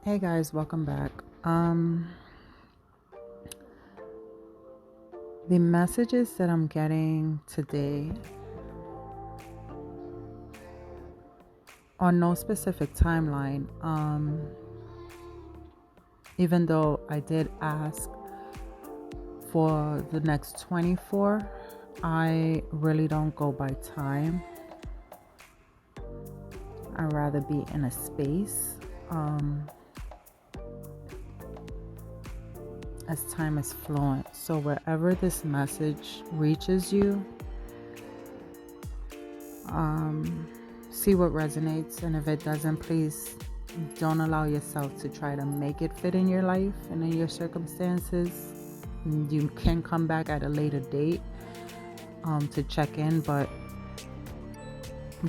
Hey guys, welcome back. The messages that I'm getting today on no specific timeline. Even though I did ask for the next 24, I really don't go by time. I'd rather be in a space. As time is flowing. So wherever this message reaches you, see what resonates, and if it doesn't, please don't allow yourself to try to make it fit in your life and in your circumstances. You can come back at a later date to check in, but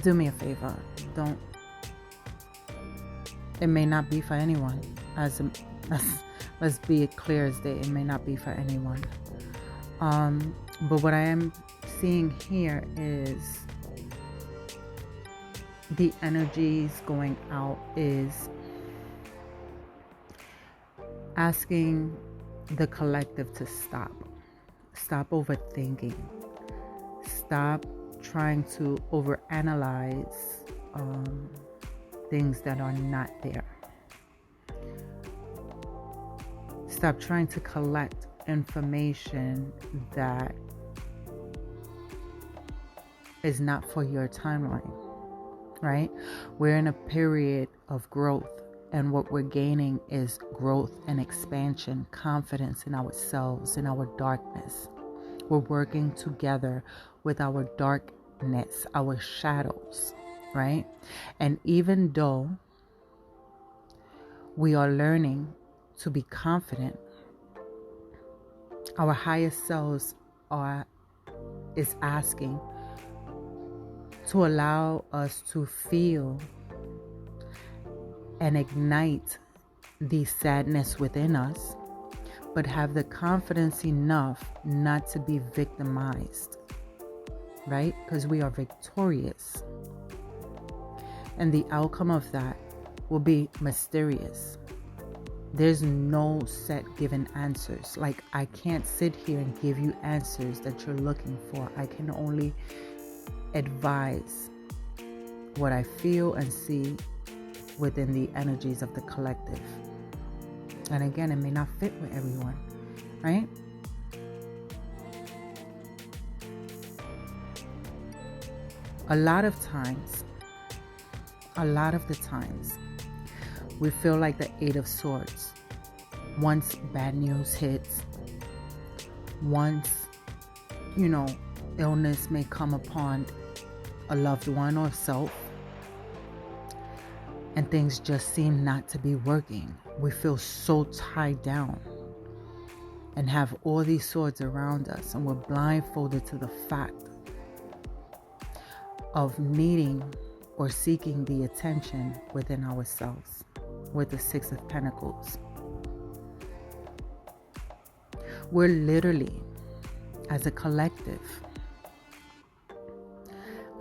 do me a favor, don't. It may not be for anyone. Let's be clear as day. It may not be for anyone. But what I am seeing here is the energies going out is asking the collective to stop. Stop overthinking. Stop trying to overanalyze things that are not there. Stop trying to collect information that is not for your timeline, right? We're in a period of growth, and what we're gaining is growth and expansion, confidence in ourselves, in our darkness. We're working together with our darkness, our shadows, right? And even though we are learning to be confident, our highest selves is asking to allow us to feel and ignite the sadness within us, but have the confidence enough not to be victimized, right? Because we are victorious. And the outcome of that will be mysterious. There's no set given answers. Like, I can't sit here and give you answers that you're looking for. I can only advise what I feel and see within the energies of the collective. And again, it may not fit with everyone, right? A lot of the times, we feel like the Eight of Swords. Once bad news hits, once, illness may come upon a loved one or self, and things just seem not to be working. We feel so tied down and have all these swords around us, and we're blindfolded to the fact of needing or seeking the attention within ourselves with the Six of Pentacles. We're literally, as a collective,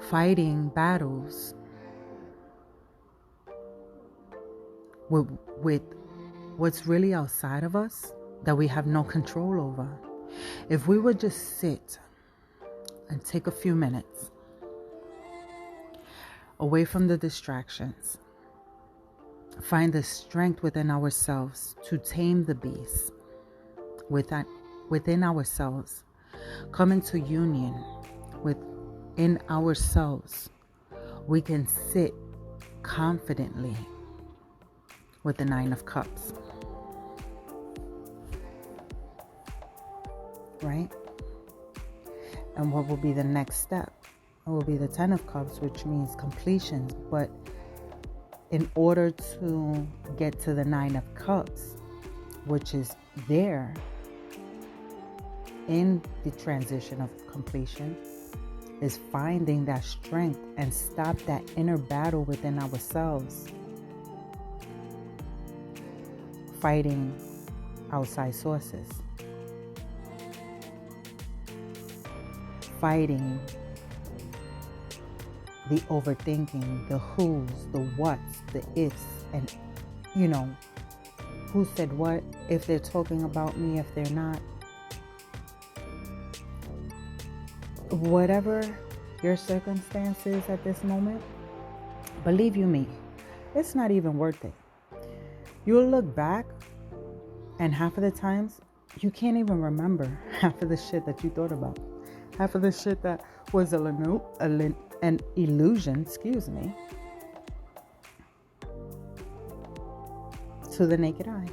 fighting battles with what's really outside of us that we have no control over. If we would just sit and take a few minutes away from the distractions, find the strength within ourselves to tame the beast within ourselves, come into union within ourselves, we can sit confidently with the Nine of Cups, right? And what will be the next step? It will be the Ten of Cups, which means completion. But in order to get to the Nine of Cups, which is there in the transition of completion, is finding that strength and stop that inner battle within ourselves, fighting outside sources, fighting the overthinking, the who's, the what's, the ifs, and who said what, if they're talking about me, if they're not. Whatever your circumstances at this moment, believe you me, it's not even worth it. You'll look back, and half of the times, you can't even remember half of the shit that you thought about. Half of the shit that was an illusion, to the naked eye.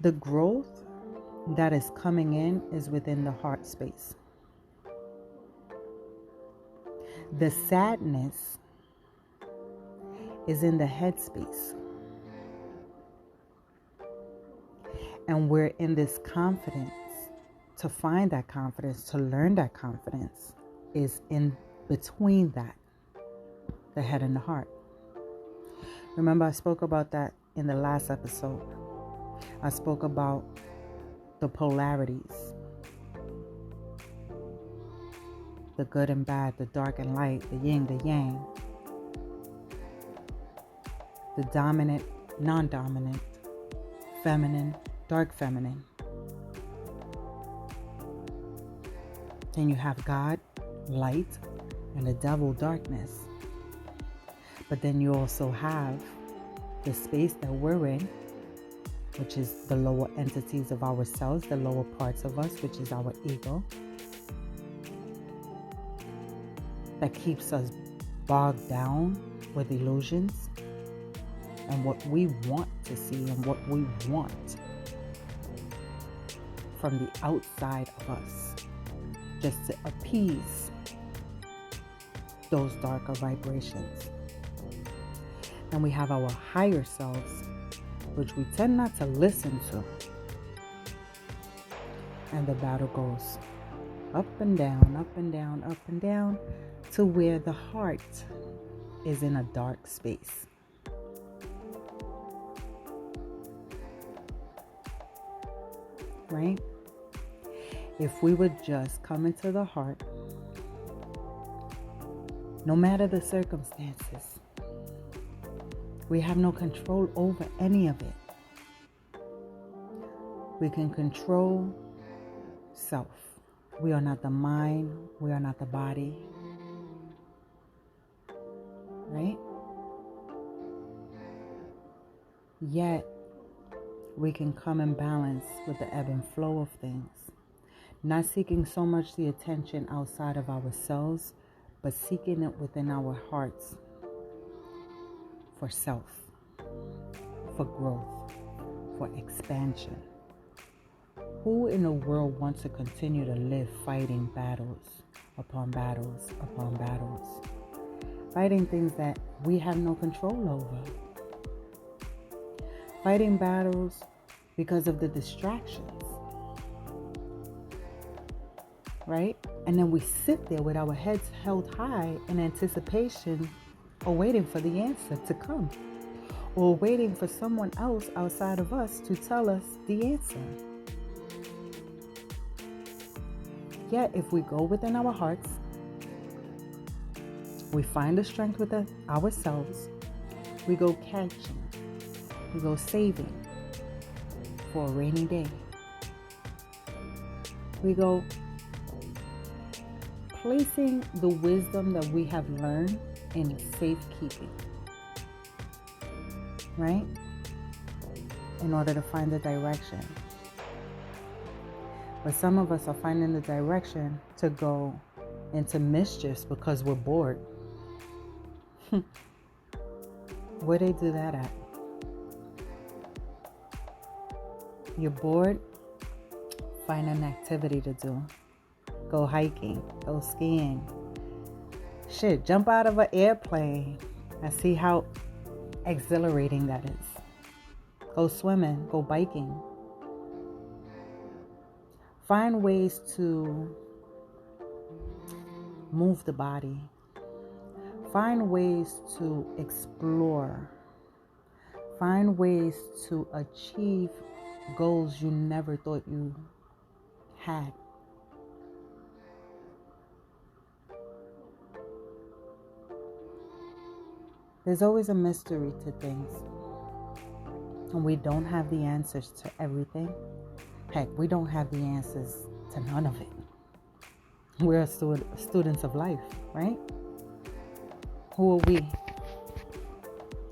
The growth that is coming in is within the heart space. The sadness is in the head space. And we're in this confidence. To find that confidence, to learn that confidence, is in between that, the head and the heart. Remember, I spoke about that in the last episode. I spoke about the polarities, the good and bad, the dark and light, the yin, the yang, the dominant, non-dominant, feminine, dark feminine. Then you have God, light, and the devil, darkness. But then you also have the space that we're in, which is the lower entities of ourselves, the lower parts of us, which is our ego, that keeps us bogged down with illusions and what we want to see and what we want from the outside of us, just to appease those darker vibrations. And we have our higher selves, which we tend not to listen to. And the battle goes up and down, up and down, up and down, to where the heart is in a dark space. Right? If we would just come into the heart, no matter the circumstances, we have no control over any of it. We can control self. We are not the mind. We are not the body. Right? Yet, we can come in balance with the ebb and flow of things. Not seeking so much the attention outside of ourselves, but seeking it within our hearts. For self, for growth, for expansion. Who in the world wants to continue to live fighting battles upon battles upon battles? Fighting things that we have no control over. Fighting battles because of the distractions. Right? And then we sit there with our heads held high in anticipation, or waiting for the answer to come, or waiting for someone else outside of us to tell us the answer. Yet, if we go within our hearts, we find the strength within ourselves, we go catching, we go saving for a rainy day. We go placing the wisdom that we have learned in safekeeping, right? In order to find the direction. But some of us are finding the direction to go into mischief because we're bored. Where they do that at? You're bored? Find an activity to do. Go hiking, go skiing. Shit, jump out of an airplane and see how exhilarating that is. Go swimming, go biking. Find ways to move the body. Find ways to explore. Find ways to achieve goals you never thought you had. There's always a mystery to things. And we don't have the answers to everything. Heck, we don't have the answers to none of it. We're students of life, right? Who are we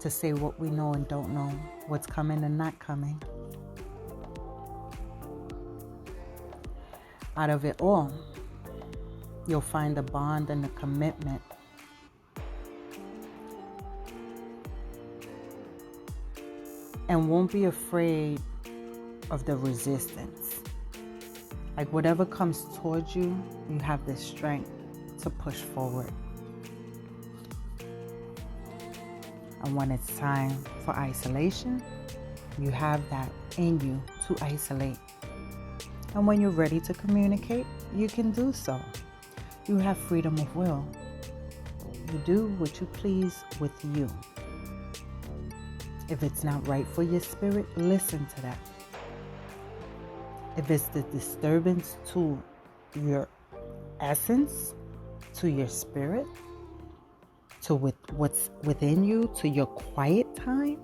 to say what we know and don't know, what's coming and not coming? Out of it all, you'll find the bond and the commitment. And won't be afraid of the resistance. Like whatever comes towards you, you have the strength to push forward. And when it's time for isolation, you have that in you to isolate. And when you're ready to communicate, you can do so. You have freedom of will. You do what you please with you. If it's not right for your spirit, listen to that. If it's the disturbance to your essence, to your spirit, to what's within you, to your quiet time,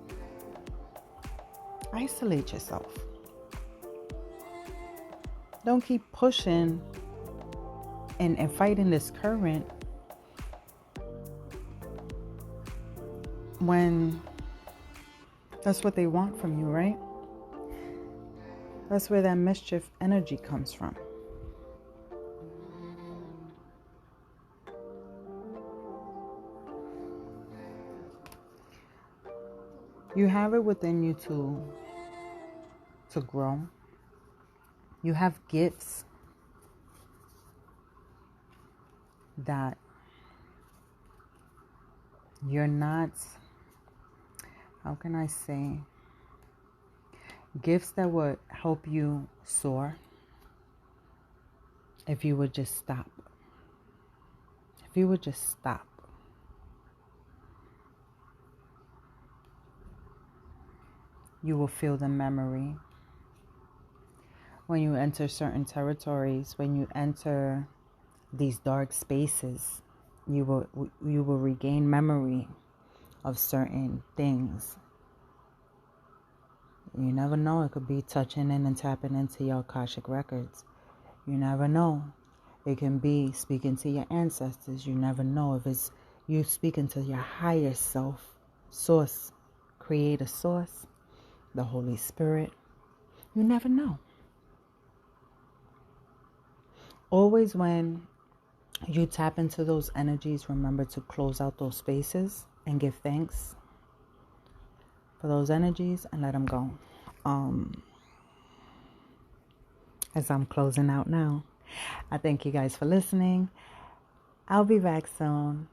isolate yourself. Don't keep pushing and fighting this current when that's what they want from you, right? That's where that mischief energy comes from. You have it within you to grow. You have gifts that you're not, how can I say, gifts that would help you soar if you would just stop. If you would just stop. You will feel the memory. When you enter certain territories, when you enter these dark spaces, you will regain memory of certain things. You never know. It could be touching in and tapping into your Akashic records. You never know. It can be speaking to your ancestors. You never know if it's you speaking to your higher self, source, creator source, the Holy Spirit. You never know. Always when you tap into those energies, remember to close out those spaces and give thanks for those energies and let them go. As I'm closing out now, I thank you guys for listening. I'll be back soon.